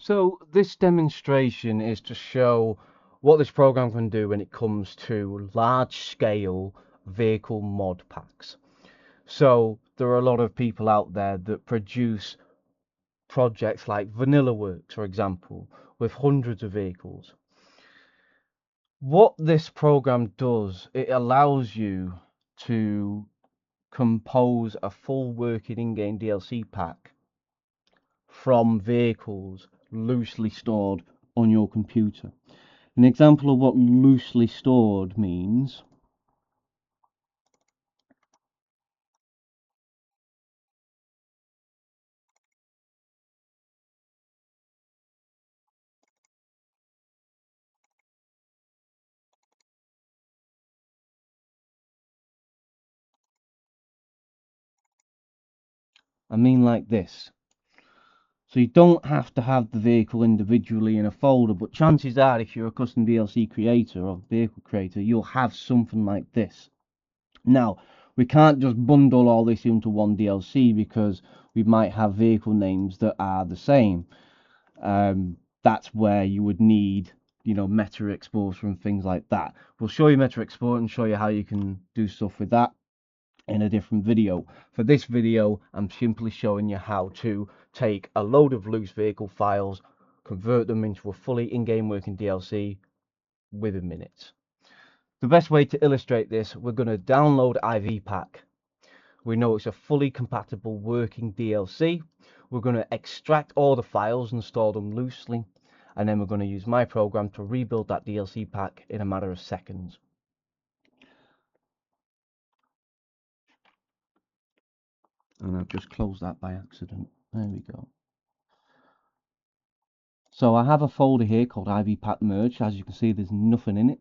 So this demonstration is to show what this program can do when it comes to large-scale vehicle mod packs. So there are a lot of people out there that produce projects like Vanilla Works, for example, with hundreds of vehicles. What this program does, it allows you to compose a full working in-game DLC pack from vehicles loosely stored on your computer. An example of what loosely stored means like this. So you don't have to have the vehicle individually in a folder, but chances are if you're a custom DLC creator or vehicle creator, you'll have something like this. Now, we can't just bundle all this into one DLC because we might have vehicle names that are the same. That's where you would need, meta exports and things like that. We'll show you meta export and show you how you can do stuff with that in a different video. For this video, I'm simply showing you how to take a load of loose vehicle files, convert them into a fully in-game working DLC within minutes. The best way to illustrate this, we're going to download IV Pack. We know it's a fully compatible working DLC. We're going to extract all the files and store them loosely, and then we're going to use my program to rebuild that DLC pack in a matter of seconds. And I've just closed that by accident. There we go. So I have a folder here called IV Pack Merge. As you can see, there's nothing in it.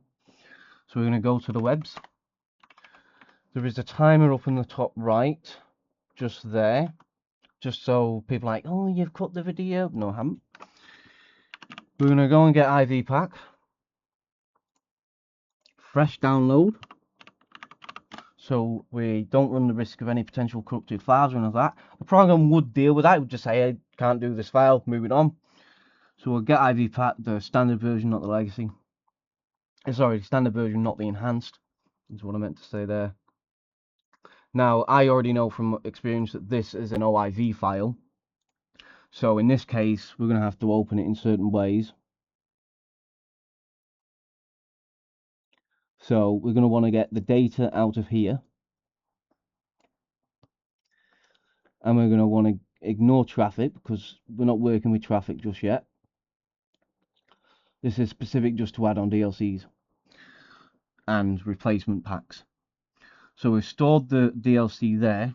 So we're going to go to the webs. There is a timer up in the top right, just there, just so people are like, oh, you've cut the video. No, I haven't. We're going to go and get IV Pack. Fresh download. So we don't run the risk of any potential corrupted files or anything like that. The program would deal with that. It would just say, hey, can't do this file, moving on. So we'll get IV Pack, the standard version, not the legacy. Sorry, standard version, not the enhanced, is what I meant to say there. Now, I already know from experience that this is an OIV file. So in this case, we're going to have to open it in certain ways. So we're going to want to get the data out of here. And we're going to want to ignore traffic because we're not working with traffic just yet. This is specific just to add-on DLCs and replacement packs. So we've stored the DLC there.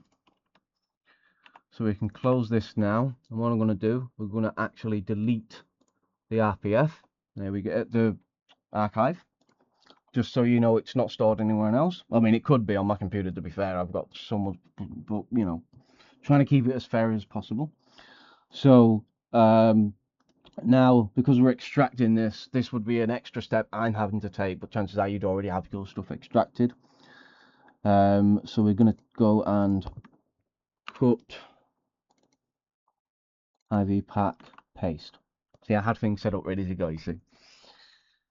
So we can close this now. And what I'm going to do, we're going to actually delete the RPF. There we go, the archive. Just so you know it's not stored anywhere else. I mean, it could be on my computer, to be fair. I've got someone, but trying to keep it as fair as possible. So now, because we're extracting this would be an extra step I'm having to take, but chances are you'd already have your stuff extracted. So we're going to go and cut IV Pack, paste. See, I had things set up ready to go, you see.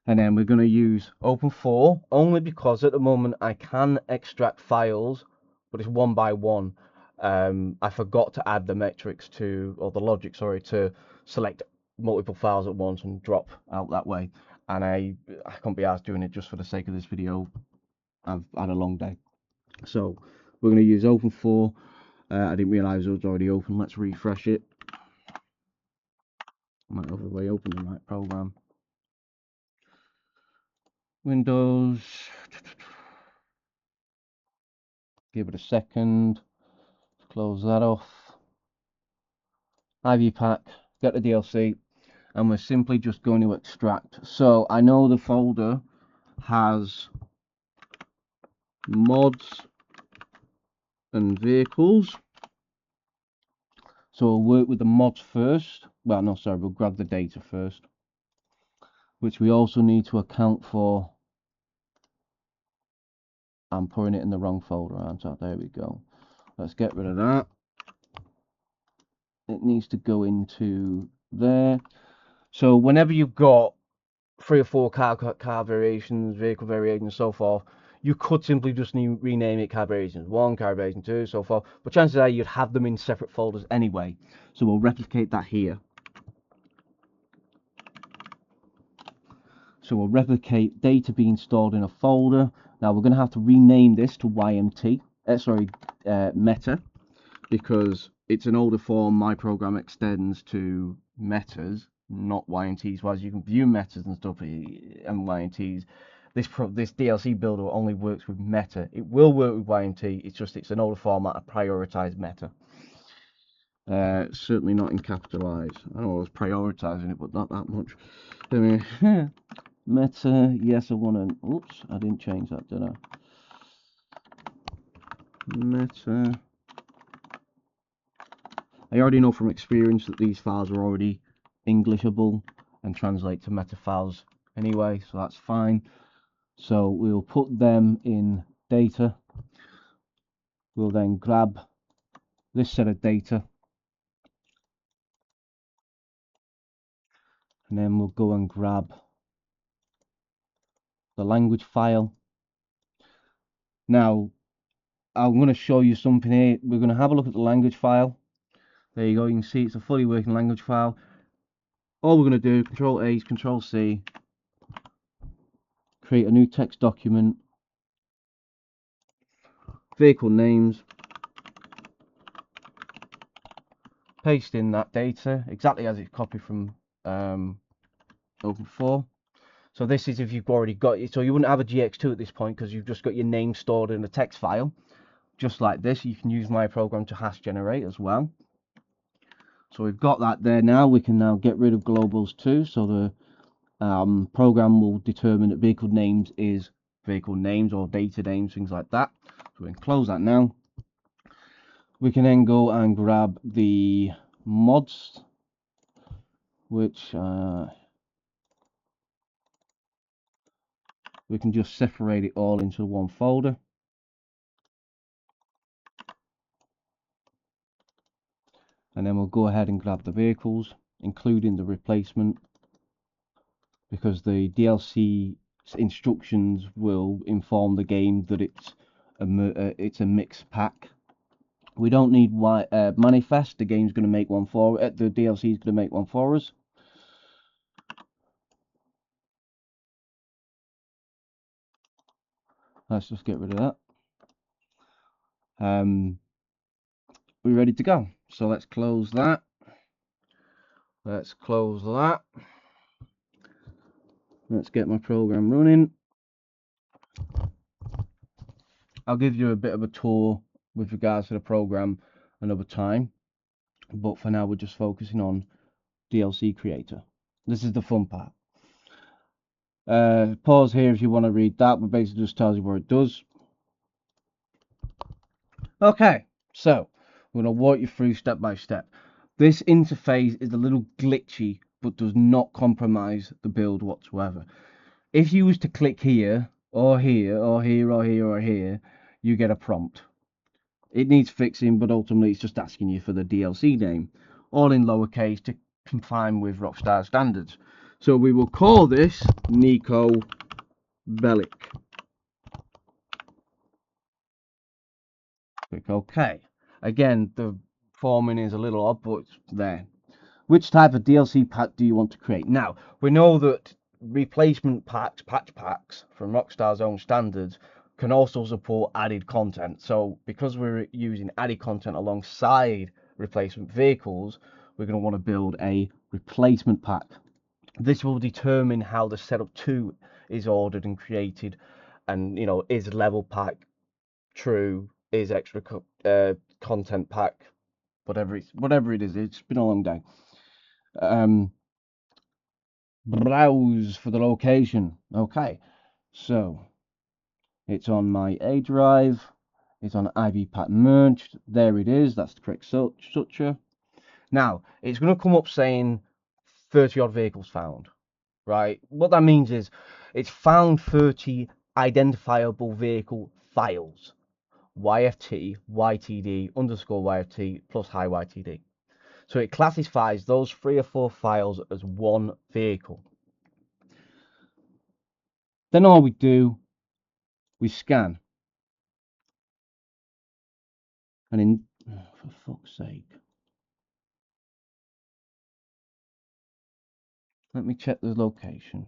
And then we're going to use Open4 only because at the moment I can extract files, but it's one by one. I forgot to add the metrics or the logic, sorry, to select multiple files at once and drop out that way. And I can't be asked doing it just for the sake of this video. I've had a long day. So we're going to use Open4. I didn't realize it was already open. Let's refresh it. I might have the way open the right program. Windows. Give it a second. Close that off. IV Pack. Get the DLC. And we're simply just going to extract. So I know the folder has mods and vehicles. So we'll work with the mods first. Well, no, sorry, we'll grab the data first, which we also need to account for. I'm putting it in the wrong folder, aren't I? There we go. Let's get rid of that. It needs to go into there. So whenever you've got 3 or 4 car variations, vehicle variations, so forth, you could simply just rename it car variations 1, car variation 2, so forth. But chances are you'd have them in separate folders anyway. So we'll replicate that here. So we'll replicate data being stored in a folder. Now we're going to have to rename this to YMT, meta, because it's an older form. My program extends to metas, not YMTs. Whereas you can view metas and stuff and YMTs. This DLC builder only works with meta. It will work with YMT. It's an older format. I prioritize meta. Certainly not in capitalize. I know I was prioritizing it, but not that much. Meta, yes, I want to. Oops, I didn't change that, did I? Meta. I already know from experience that these files are already Englishable and translate to meta files anyway, so that's fine. So we'll put them in data. We'll then grab this set of data, and then we'll go and grab the language file. Now, I'm going to show you something here. We're going to have a look at the language file. There you go, you can see it's a fully working language file. All we're going to do, Control A, Control C, create a new text document, vehicle names, paste in that data exactly as it's copied from Open4. So this is if you've already got it. So you wouldn't have a GX2 at this point because you've just got your name stored in a text file. Just like this, you can use my program to hash generate as well. So we've got that there now. We can now get rid of globals too. So the program will determine that vehicle names is vehicle names or data names, things like that. So we can close that now. We can then go and grab the mods, which we can just separate it all into one folder. And then we'll go ahead and grab the vehicles, including the replacement, because the DLC instructions will inform the game that it's a mixed pack. We don't need manifest. The game's going to make one for the DLC is going to make one for us. Let's just get rid of that. We're ready to go. So let's close that. Let's close that. Let's get my program running. I'll give you a bit of a tour with regards to the program another time, but for now we're just focusing on DLC creator. This is the fun part. Pause here if you want to read that, but basically just tells you what it does. Okay, so I'm going to walk you through step by step. This interface is a little glitchy, but does not compromise the build whatsoever. If you was to click here, or here, or here, or here, or here, you get a prompt. It needs fixing, but ultimately it's just asking you for the DLC name, all in lowercase to comply with Rockstar standards. So we will call this Nico Bellic. Click OK. Again, the forming is a little odd, but it's there. Which type of DLC pack do you want to create? Now, we know that replacement packs, patch packs from Rockstar's own standards can also support added content. So because we're using added content alongside replacement vehicles, we're going to want to build a replacement pack. This will determine how the setup 2 is ordered and created, and is level pack true, is extra content pack, whatever it is. It's been a long day. Browse for the location. Okay, so it's on my A drive. It's on IV pattern merged. There it is. That's the correct structure. Now it's going to come up saying 30 odd vehicles found. Right. What that means is it's found 30 identifiable vehicle files. YFT, YTD, underscore YFT plus high YTD. So it classifies those 3 or 4 files as one vehicle. Then all we do, we scan. And in, for fuck's sake. Let me check the location.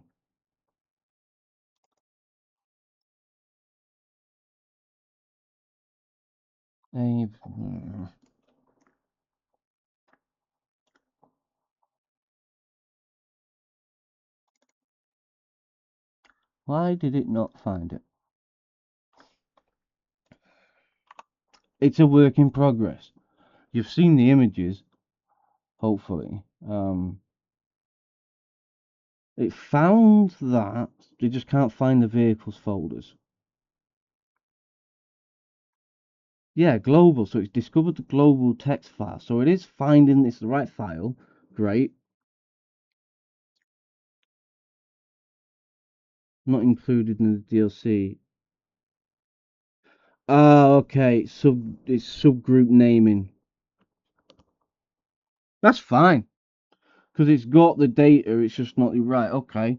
Why did it not find it? It's a work in progress. You've seen the images, hopefully. It found that they just can't find the vehicles folders. Yeah, global. So it's discovered the global text file. So it is finding it's the right file. Great. Not included in the DLC. Ah, okay. It's subgroup naming. That's fine. Because it's got the data, it's just not right. Okay.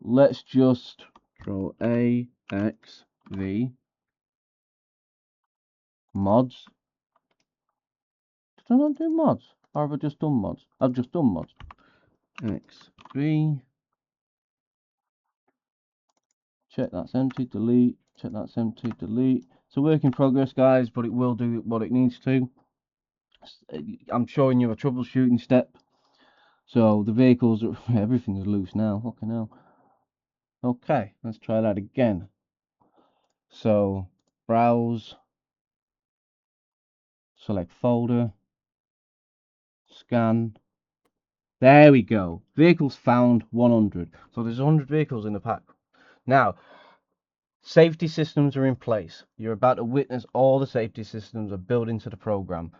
Let's just throw A, X, V, mods. Did I not do mods? Or have I just done mods? I've just done mods. X, V. Check that's empty, delete. Check that's empty, delete. It's a work in progress, guys, but it will do what it needs to. I'm showing you a troubleshooting step. So the vehicles, everything is loose now. Fucking hell. Okay, let's try that again. So browse, select folder, scan. There we go. Vehicles found 100. So there's 100 vehicles in the pack. Now, safety systems are in place. You're about to witness all the safety systems are built into the program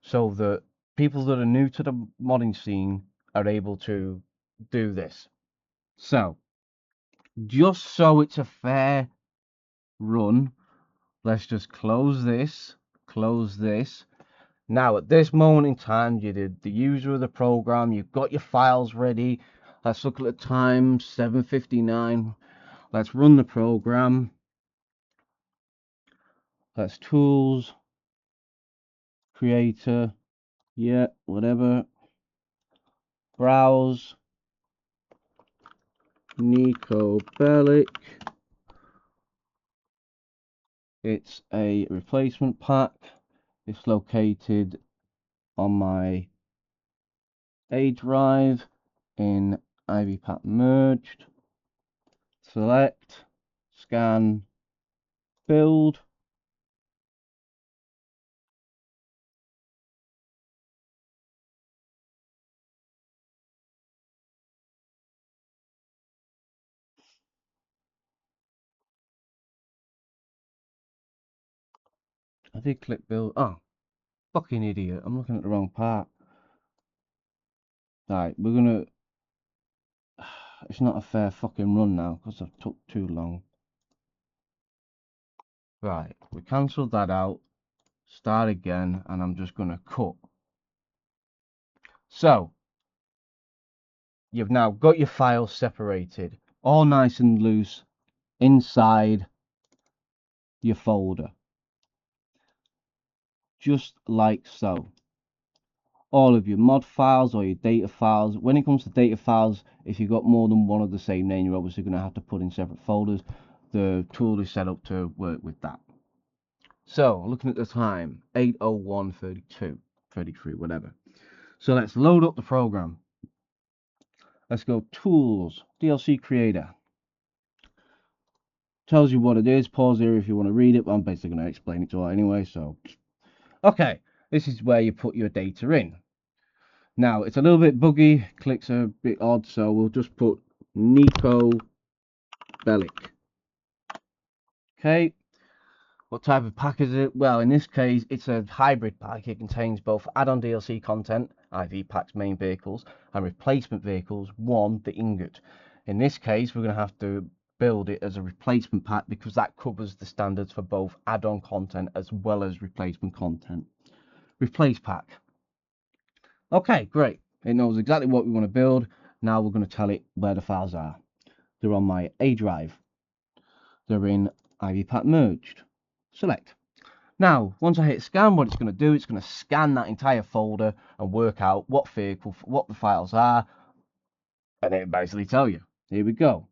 so that people that are new to the modding scene are able to do this. So, just so it's a fair run, let's just close this. Now, at this moment in time, you did the user of the program, you've got your files ready. Let's look at the time, 7:59. Let's run the program. Let's tools, creator, yeah, whatever. Browse, Nico Bellic. It's a replacement pack. It's located on my A drive in Ivy Pack merged. Select, scan, build. I did click build. Oh, fucking idiot. I'm looking at the wrong part. Right, we're gonna. It's not a fair fucking run now because I've took too long. Right, we cancelled that out. Start again, and I'm just gonna cut. So, you've now got your files separated, all nice and loose, inside your folder. Just like so. All of your mod files or your data files. When it comes to data files, if you've got more than one of the same name, you're obviously going to have to put in separate folders. The tool is set up to work with that. So, looking at the time, 8:01:32, 33, whatever. So let's load up the program. Let's go Tools, DLC Creator. Tells you what it is. Pause here if you want to read it, but I'm basically going to explain it to you anyway. So, okay, this is where you put your data in. Now, it's a little bit buggy, clicks are a bit odd, so we'll just put Nico Bellic. Okay, what type of pack is it? Well, in this case, it's a hybrid pack. It contains both add-on DLC content, IV packs, main vehicles, and replacement vehicles, one, the ingot. In this case, we're going to have to build it as a replacement pack because that covers the standards for both add-on content as well as replacement content. Replace pack. Okay, great. It knows exactly what we want to build. Now we're going to tell it where the files are. They're on my A drive. They're in IVPack merged. Select. Now, once I hit scan, what it's going to do, it's going to scan that entire folder and work out what vehicle, what the files are, and it'll basically tell you. Here we go.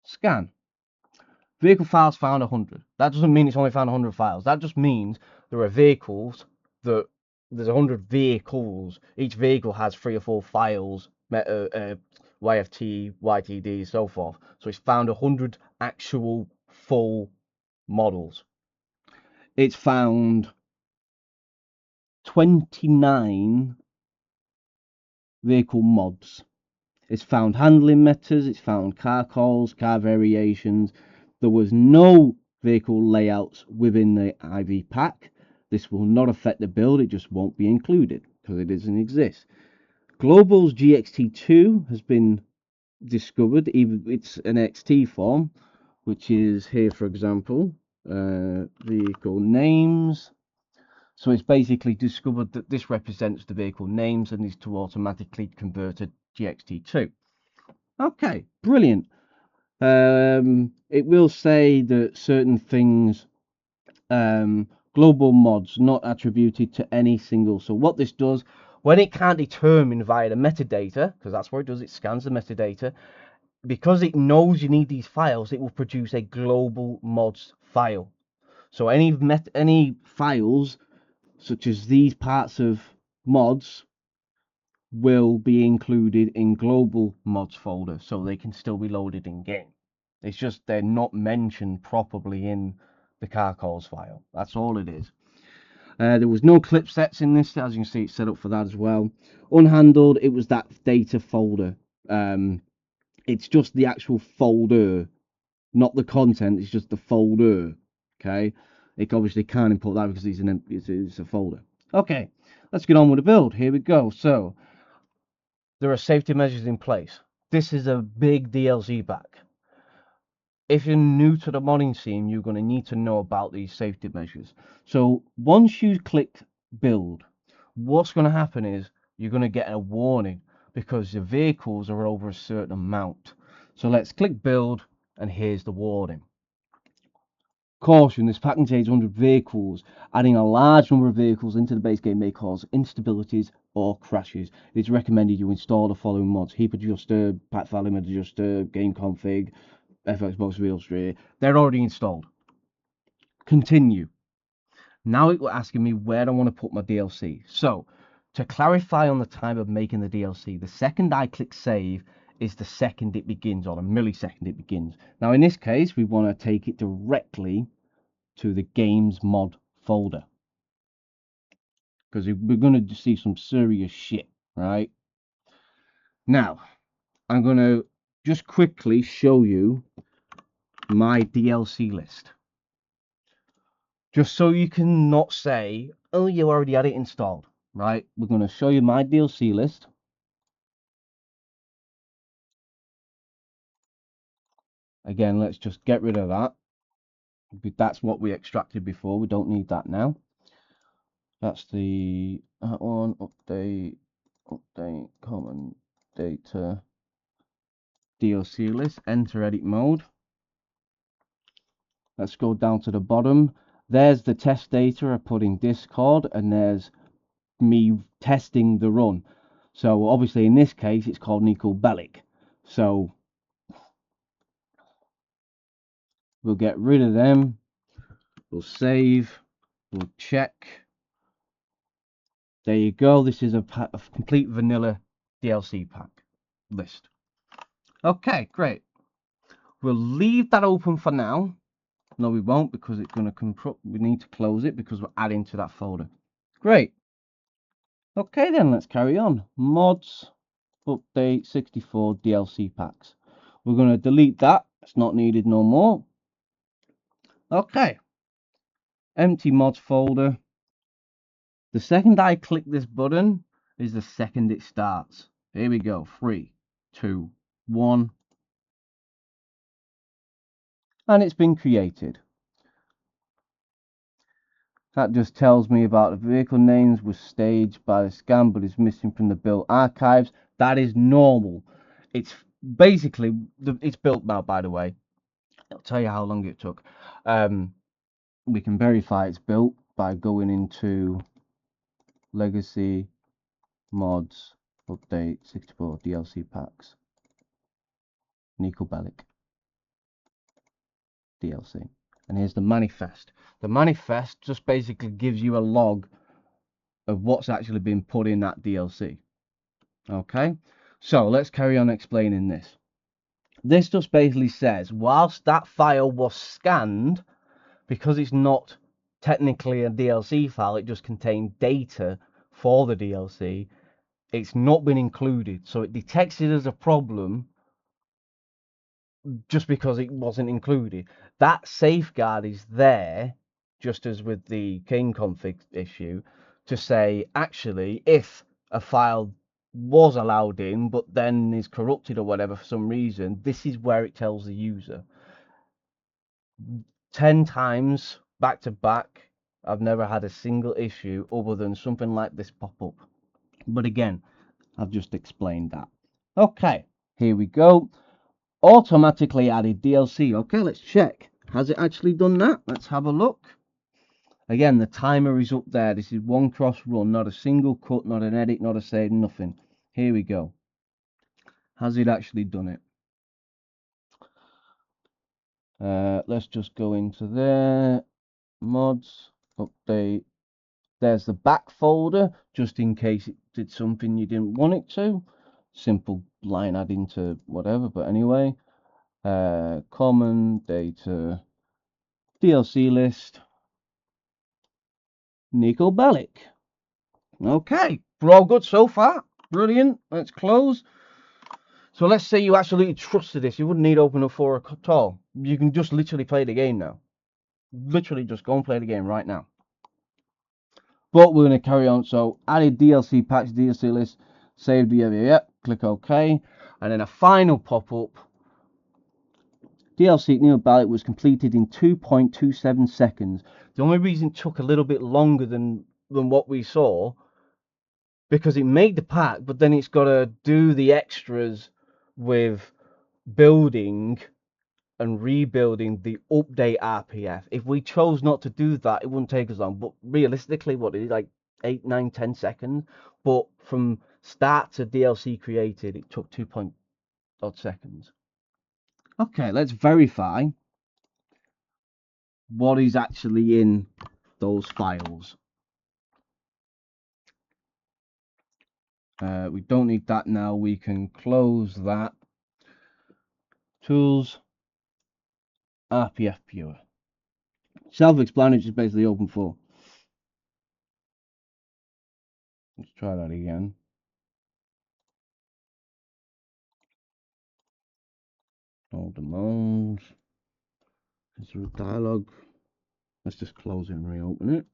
Scan. Vehicle files found 100. That doesn't mean it's only found 100 files. That just means there are vehicles that there's 100 vehicles. Each vehicle has 3 or 4 files, YFT, YTD, so forth. So it's found 100 actual full models. It's found 29 vehicle mods. It's found handling methods, it's found car calls, car variations. There was no vehicle layouts within the IV pack. This will not affect the build, it just won't be included because it doesn't exist. Global's GXT2 has been discovered, even it's an XT form, which is here, for example, vehicle names. So it's basically discovered that this represents the vehicle names and is to automatically convert to GXT2. Okay, brilliant. It will say that certain things, global mods not attributed to any single. So what this does, when it can't determine via the metadata, because that's what it does, it scans the metadata, because it knows you need these files, it will produce a global mods file. So any files such as these parts of mods will be included in global mods folder, so they can still be loaded in game. It's just they're not mentioned properly in the car calls file. That's all it is. There was no clip sets in this, as you can see it's set up for that as well. Unhandled, it was that data folder. It's just the actual folder, not the content, it's just the folder. Okay, it obviously can't import that because it's a folder. Okay, let's get on with the build. Here we go. So there are safety measures in place. This is a big DLC pack. If you're new to the modding scene, you're going to need to know about these safety measures. So once you click build, what's going to happen is you're going to get a warning because your vehicles are over a certain amount. So let's click build, and here's the warning. Caution, this pack contains 100 vehicles. Adding a large number of vehicles into the base game may cause instabilities or crashes. It is recommended you install the following mods: heap adjuster, pack file image adjuster, game config, FXbox real straight. They're already installed. Continue. Now it was asking me where I want to put my DLC. So to clarify on the time of making the DLC, the second I click save is the second it begins, or the millisecond it begins. Now in this case, we want to take it directly to the games mod folder because we're going to see some serious shit. Right now, I'm going to just quickly show you my DLC list, just so you can not say, oh, you already had it installed. Right, we're going to show you my DLC list. Again, let's just get rid of that. That's what we extracted before. We don't need that now. That's the that one. Update common data DLC list. Enter edit mode. Let's go down to the bottom. There's the test data I put in Discord, and there's me testing the run. So obviously in this case it's called Nico Bellic. So we'll get rid of them. We'll save. We'll check. There you go. This is a complete vanilla DLC pack list. Okay, great. We'll leave that open for now. No, we won't, because it's going to come. We need to close it because we're adding to that folder. Great. Okay, then let's carry on. Mods, update 64 DLC packs. We're going to delete that. It's not needed no more. Okay. Empty mods folder. The second I click this button is the second it starts. Here we go. 3, 2, 1. And it's been created. That just tells me about the vehicle names was staged by the scan but is missing from the build archives. That is normal. It's basically, it's built now, by the way. I'll tell you how long it took. We can verify it's built by going into Legacy Mods Update 64 DLC Packs. Nico Bellic DLC. And here's the manifest. The manifest just basically gives you a log of what's actually been put in that DLC. Okay, so let's carry on explaining this. This just basically says, whilst that file was scanned, because it's not technically a DLC file, it just contained data for the DLC, it's not been included. So it detects it as a problem just because it wasn't included. That safeguard is there, just as with the Kane config issue, to say, actually, if a file was allowed in but then is corrupted or whatever for some reason, this is where it tells the user. 10 times back to back, I've never had a single issue other than something like this pop up. But again, I've just explained that. Okay, here we go. Automatically added DLC. Okay, let's check. Has it actually done that? Let's have a look. Again, the timer is up there. This is one cross run, not a single cut, not an edit, not a save, nothing. Here we go. Has it actually done it? Let's just go into there. Mods, update. There's the back folder, just in case it did something you didn't want it to. Simple line adding to whatever, but anyway. Common data, DLC list, Nico Bellic. Okay, we're all good so far. Brilliant. Let's close. So let's say you absolutely trusted this. You wouldn't need open up for at all. You can just literally play the game now. Literally just go and play the game right now. But we're going to carry on. So added DLC packs, DLC list, saved, yep, click OK. And then a final pop-up. DLC Nico Bellic was completed in 2.27 seconds. The only reason it took a little bit longer than what we saw, because it made the pack, but then it's got to do the extras with building and rebuilding the update RPF. If we chose not to do that, it wouldn't take us long. But realistically, what is it, like 8, 9, 10 seconds? But from start to DLC created, it took 2 point odd seconds. Okay, let's verify what is actually in those files. We don't need that now. We can close that. Tools, RPF viewer. Self-explanatory is basically open for. Let's try that again. All demands. Is there a dialogue? Let's just close it and reopen it.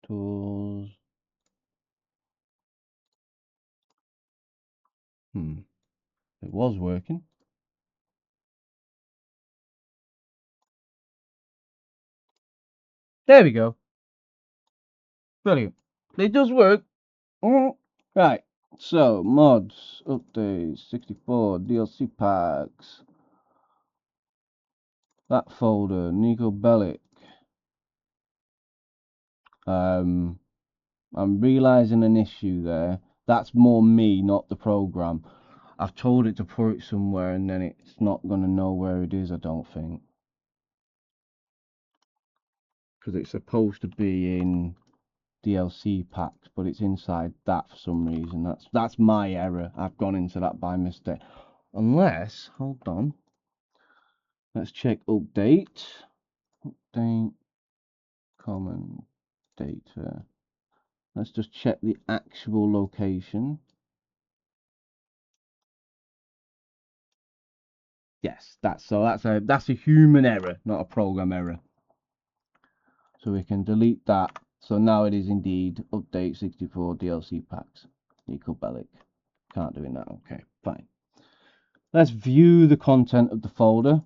Tools. It was working. There we go. Brilliant. It does work. Right. So, mods, updates, 64, DLC packs. That folder, Nico Bellic. I'm realizing an issue there. That's more me, not the program. I've told it to put it somewhere and then it's not going to know where it is, I don't think. Because it's supposed to be in DLC packs, but it's inside that for some reason. That's my error. I've gone into that by mistake. Unless, hold on. Let's check update. Update. Common data. Let's just check the actual location. Yes, that's a human error, not a program error. So we can delete that. So now it is indeed update 64 DLC packs. Nico Bellic. Can't do it now. Okay, fine. Let's view the content of the folder.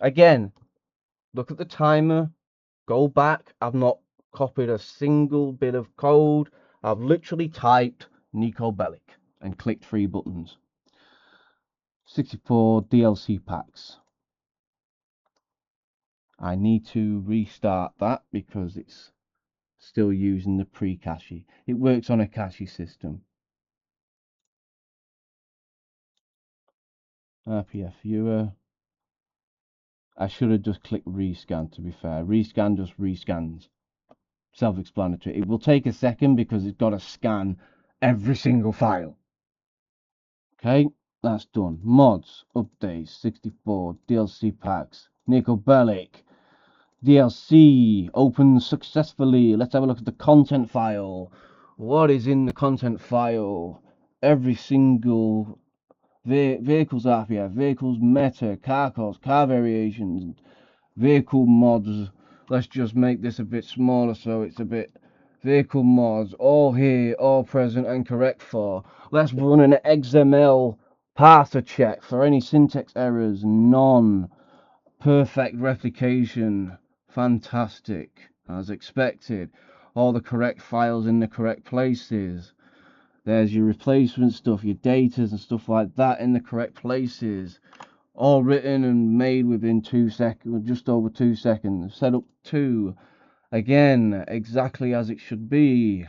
Again, look at the timer, go back. I've not copied a single bit of code. I've literally typed Nico Bellic and clicked 3 buttons. 64 DLC packs. I need to restart that because it's still using the pre-cache. It works on a cache system. RPF viewer. I should have just clicked rescan, to be fair. Rescan just rescans. Self-explanatory. It will take a second because it's got to scan every single file. Okay, that's done. Mods, updates, 64, DLC packs, Nico Bellic, DLC, open successfully. Let's have a look at the content file. What is in the content file? Every single vehicles RPF, vehicles meta, car calls, car variations, vehicle mods. Let's just make this a bit smaller so it's a bit vehicle mods, all here, all present and correct for. Let's run an XML parser check for any syntax errors. None. Perfect replication. Fantastic. As expected. All the correct files in the correct places. There's your replacement stuff, your datas and stuff like that in the correct places. All written and made within 2 seconds, just over 2 seconds. Setup 2. Again, exactly as it should be.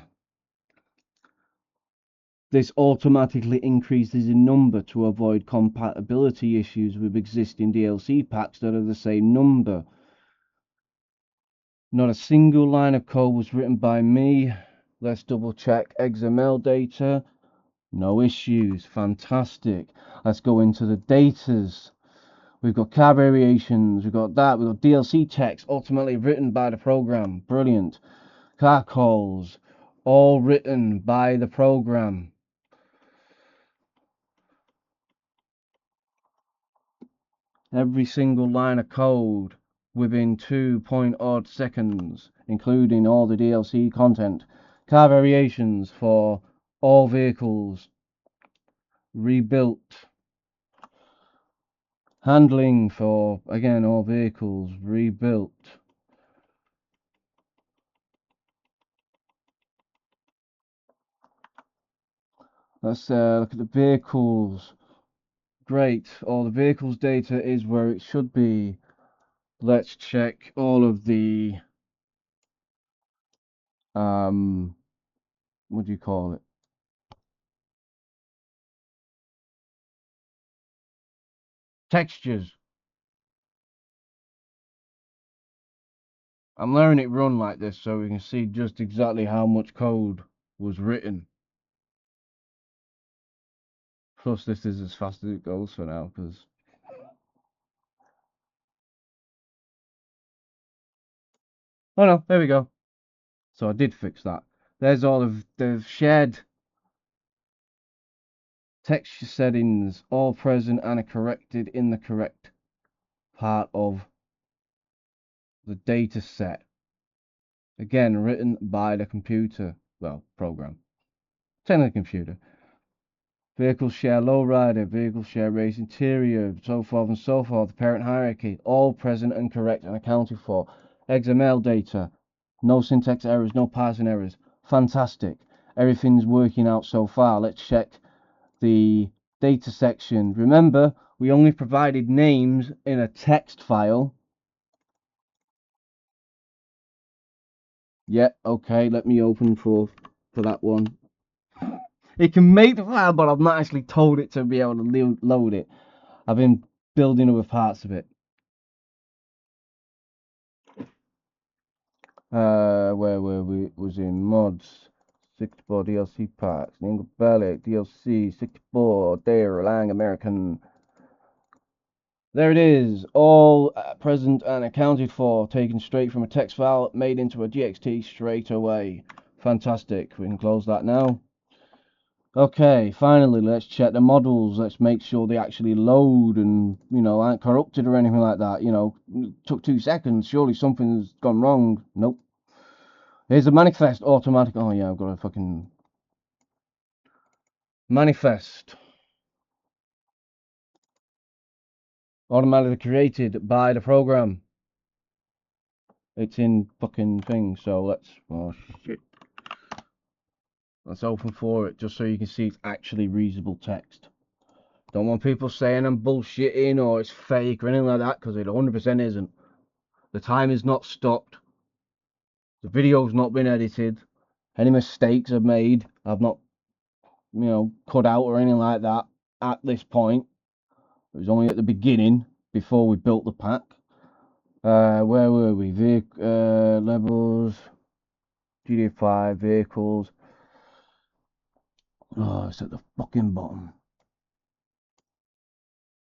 This automatically increases in number to avoid compatibility issues with existing DLC packs that are the same number. Not a single line of code was written by me. Let's double check XML data. No issues. Fantastic. Let's go into the datas. We've got car variations. We've got that. We've got DLC text ultimately written by the program. Brilliant. Car calls. All written by the program. Every single line of code within 2 seconds, including all the DLC content. Car variations for all vehicles. Rebuilt. Handling for, again, all vehicles. Rebuilt. Let's look at the vehicles. Great. All the vehicles data is where it should be. Let's check all of the what do you call it? Textures. I'm letting it run like this so we can see just exactly how much code was written. Plus, this is as fast as it goes for now, because... Oh no, there we go. So I did fix that. There's all of the shared texture settings, all present and are corrected in the correct part of the data set. Again, written by the computer. Well, program. Technically computer. Vehicles share lowrider, vehicles share race interior, so forth and so forth. The parent hierarchy, all present and correct and accounted for. XML data, no syntax errors, no parsing errors. Fantastic. Everything's working out so far. Let's check the data section. Remember, we only provided names in a text file. Yeah, okay, let me open for that one. It can make the file, but I've not actually told it to be able to load it. I've been building other parts of it. Where were we? It was in mods. 64 DLC packs. Nico Bellic DLC 64. There, Lang American. There it is. All present and accounted for. Taken straight from a text file, made into a GXT straight away. Fantastic. We can close that now. Okay, finally, let's check the models. Let's make sure they actually load and, aren't corrupted or anything like that. It took 2 seconds. Surely something's gone wrong. Nope. Here's a manifest automatic. Oh, yeah, I've got a fucking manifest. Automatically created by the program. It's in fucking thing. So let's. Oh shit. Let's open for it just so you can see it's actually readable text. Don't want people saying I'm bullshitting or it's fake or anything like that, because it 100% isn't. The time is not stopped. The video's not been edited. Any mistakes I've made, I've not, cut out or anything like that at this point. It was only at the beginning before we built the pack. Where were we? Levels, GTA 5, vehicles. Oh, it's at the fucking bottom.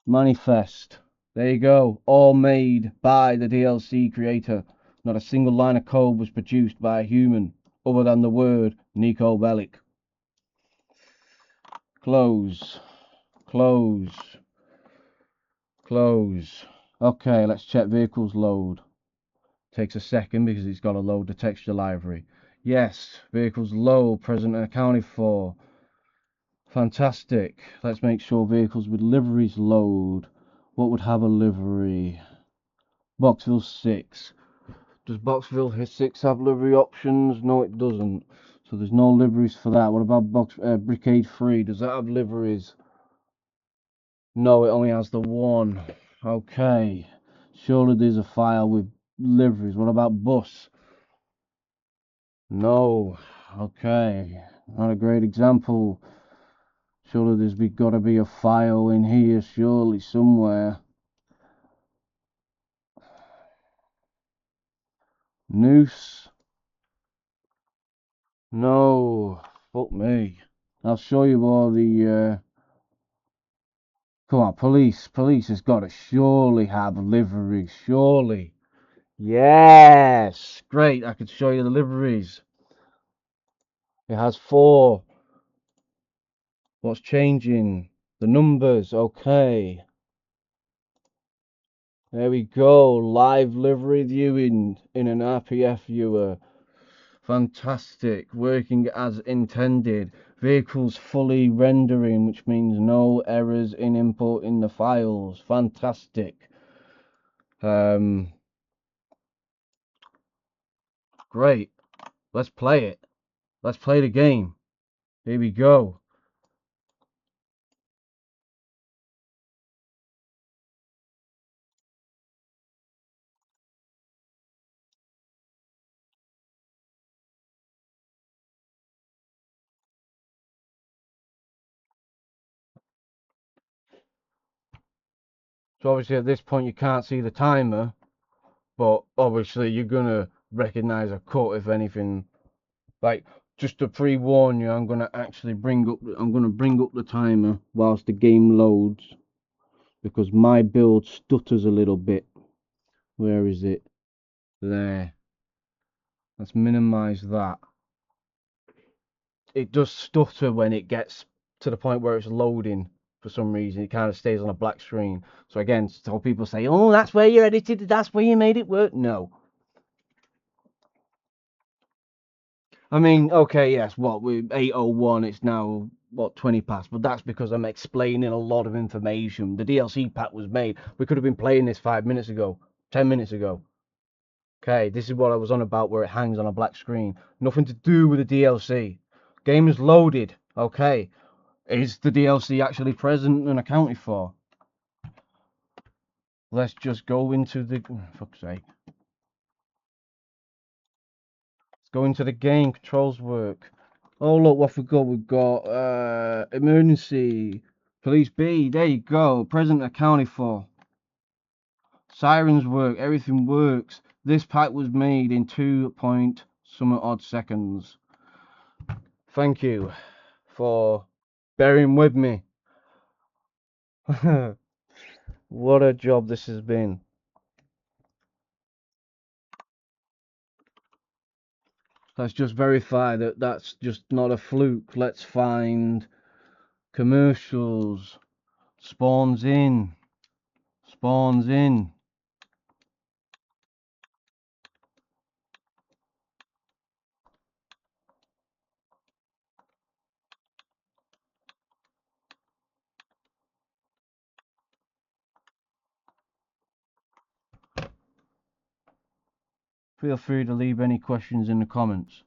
Manifest. There you go. All made by the DLC creator. Not a single line of code was produced by a human other than the word Nico Bellic. Close. Close. Close. Okay, let's check vehicles load. Takes a second because it's got to load the texture library. Yes, vehicles load, present and accounted for. Fantastic. Let's make sure vehicles with liveries load. What would have a livery? Boxville 6. Does Boxville 6 have livery options? No, it doesn't. So there's no liveries for that. What about Brigade 3? Does that have liveries? No, it only has the one. Okay. Surely there's a file with liveries. What about Bus? No. Okay. Not a great example. Surely there's got to be a file in here, surely, somewhere. Noose? No. Fuck me. I'll show you all the... Come on, police. Police has got to surely have liveries. Surely. Yes. Great. I could show you the liveries. It has 4. What's changing? The numbers. Okay. There we go. Live livery viewing in an RPF viewer. Fantastic. Working as intended. Vehicles fully rendering, which means no errors in importing the files. Fantastic. Great. Let's play it. Let's play the game. Here we go. So obviously at this point you can't see the timer, but obviously you're gonna recognize a cut if anything. Like, just to pre-warn you, I'm gonna bring up the timer whilst the game loads, because my build stutters a little bit. Where is it? There. Let's minimize that. It does stutter when it gets to the point where it's loading. For some reason, it kind of stays on a black screen. So again, so people say, "Oh, that's where you edited it. That's where you made it work." No. I mean, okay, yes. What, with 8:01, it's now what, 20 past. But that's because I'm explaining a lot of information. The DLC pack was made. We could have been playing this 5 minutes ago, 10 minutes ago. Okay, this is what I was on about, where it hangs on a black screen. Nothing to do with the DLC. Game is loaded. Okay. Is the DLC actually present and accounted for? Let's just go into the... Oh, fuck's sake. Let's go into the game. Controls work. Oh, look, what we've got emergency. Police B. There you go. Present accounted for. Sirens work. Everything works. This pack was made in 2 point some odd seconds. Thank you for bearing with me. What a job this has been. Let's just verify that that's just not a fluke. Let's find commercials. Spawns in. Spawns in. Feel free to leave any questions in the comments.